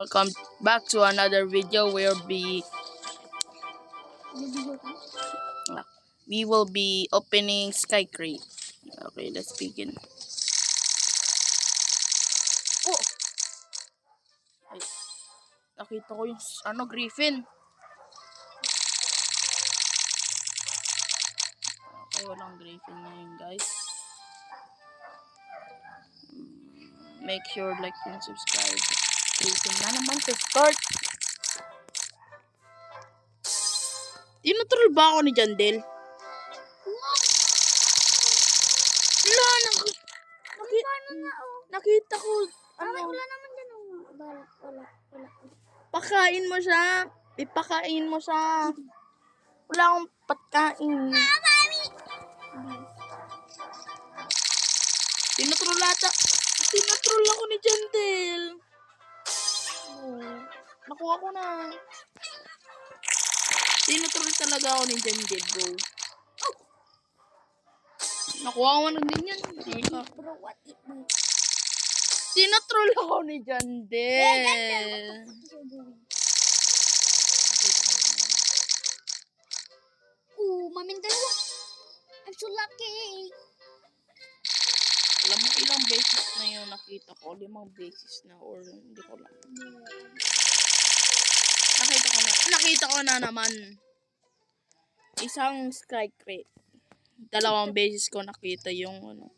Welcome back to another video where we will be opening Sky Crate. Okay, let's begin. Oh! Ay, nakita ko yung Griffin. Okay, walang Griffin ngayon, guys. Make sure like and subscribe. Griffin na naman to start. Tinutroll ba ako ni Jandel? Wala, nakita ko. Wala naman dyan. Wala. Pakain mo siya. Ipakain mo siya. Wala akong patkain. Tinutroll ako ni Jandel. Oh, nakuha ko na. Tinutroll talaga ako ni Jandel, bro. Nakuha ko na din yan. Bro, what it means? Tinutroll ako ni Jandel. Mamin dalawa. I'm so lucky. Alam mo ilang beses na yun nakita ko? 5 beses na or hindi ko lang. Nakita ko na naman. Isang Sky Crate. 2 beses ko nakita yung ano.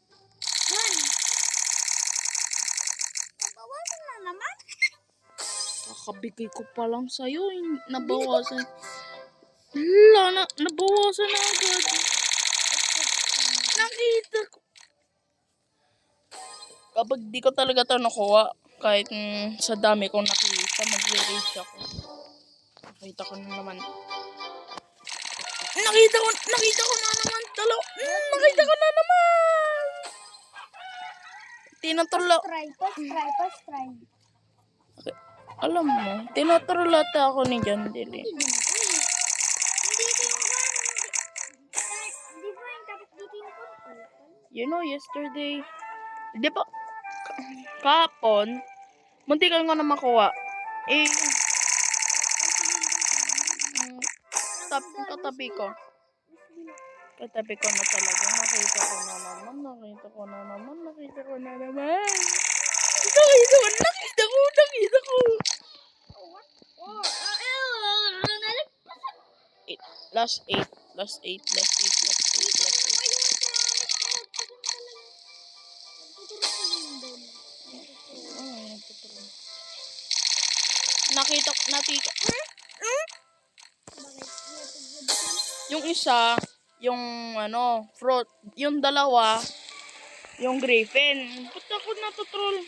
Nabawasan na naman. Kakabigay ko pa lang sa'yo. Nabawasan. Wala, nabawasan na agad. Nakita ko. Kapag di ko talaga ito nakuha, kahit sa dami kong nakita, mag-rage ako. Nakita ko na naman. Nakita ko na naman. Nakita ko na naman. Tinutulo. First try. Okay. Alam mo, tinutulata ako ni Jandel eh. Hindi ba yung dapat dito yung purple? You know, yesterday, di ba, kahapon, munti ka nga na makuha. Eh, katabi ko. Katabi ko na talaga. Nakita ko na naman. Nakita ko. Last 8. Nakita. Yung isa, yung fruit. Yung dalawa, yung Griffin. Ba't ako natutroll?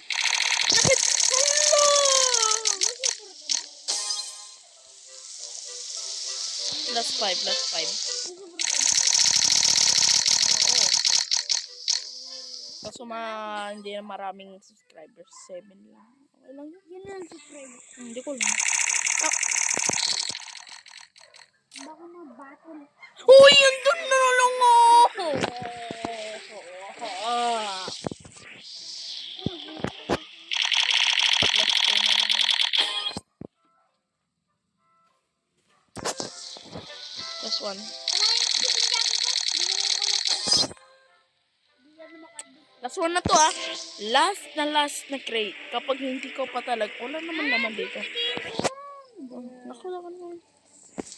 Last 5. Oo. Kaso hindi na maraming subscribers. 7 lang. Okay lang yun. Yun lang subscribe. Hindi ko lang. Baka mabattle. Uy, yun doon na lang ako. Last one. Last one na to ah. Last na crate. Kapag hindi ko pa talaga, wala naman dito. Nakuha ko naman.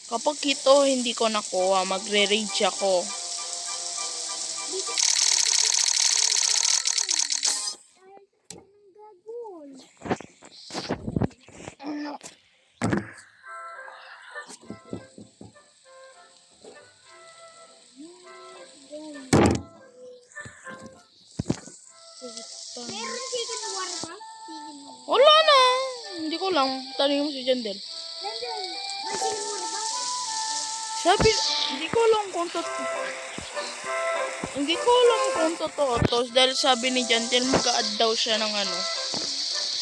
Kapag ito hindi ko nakuha, magre-rage ako. Meron chicken war ba? Wala na. Hindi ko lang. Tanongin mo si Jandel. May chicken war ba? Sabi, hindi ko alam kung totoo. Dahil sabi ni Jandel, mag-a-add daw siya ng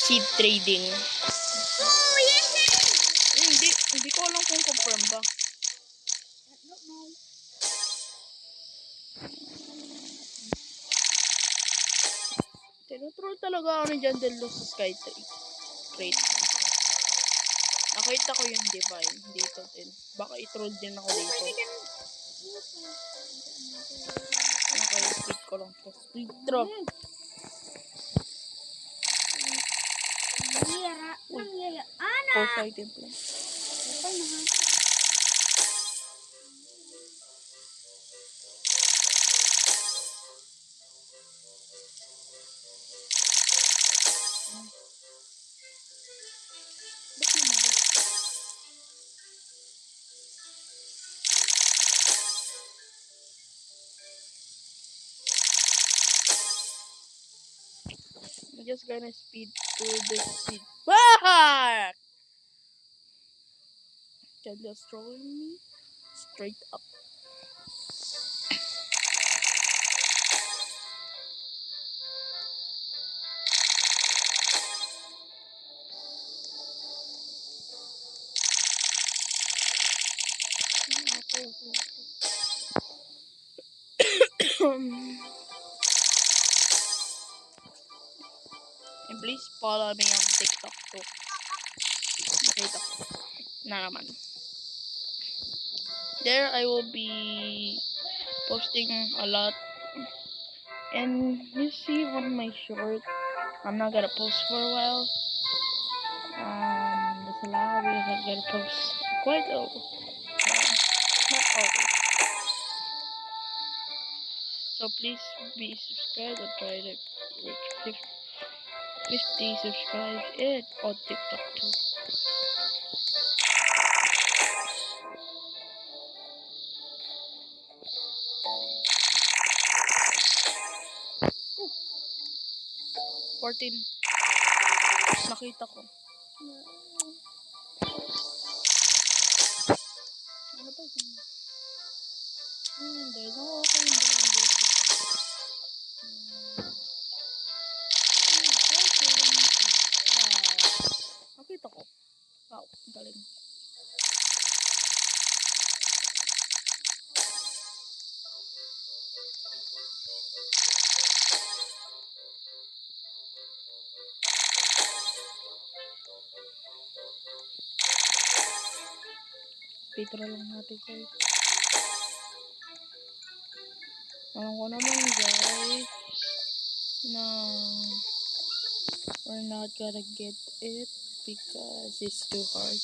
seed trading. Oh, yes! Hindi ko alam kung confirm ba. I don't know. Tinutroll talaga ako ni Jandel sa Sky Crate. Nakita ko yung divine dito din. Baka i-troll din ako dito. Pwede ka Okay, speed ko lang po. Speed drop. Nangyayara. Ana! 4 item lang. Kapal na nga. Ba't lumabas? I'm just gonna speed through this speed. Back! Can just throwing me straight up. And please follow me on TikTok too. Nakita ko na naman. There I will be posting a lot. And you see on my short, I'm not gonna post for a while. There's a lot of videos I'm gonna post quite a not always. So please be subscribed and try to reach 50 subscribers and on TikTok too. Ooh. 14. Nakita ko. Ano ba yun? There's no okay. Nakita ko. Wow, galing. Speedrun lang natin guys. Alam ko naman guys na we're not gonna get it because it's too hard.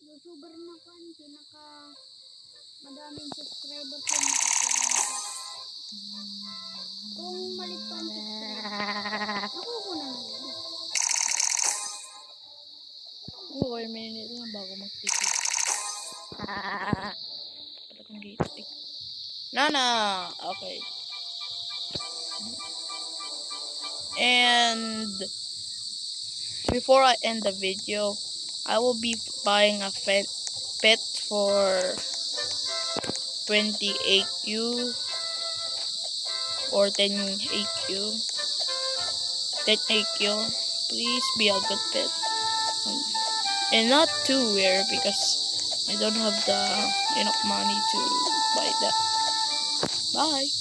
YouTuber na ko ang pinaka madaming subscribers yung nakatulong. Kung malit pa ang subscribers, nakuha na lang. Oo, 1 minute lang bago mag-ticket. Talagang gitik. Nana! Okay. And before I end the video, I will be buying a pet for 20 AQ or 10 AQ. 10 AQ. Please be a good pet. And not too rare because I don't have the enough money to buy that. Bye.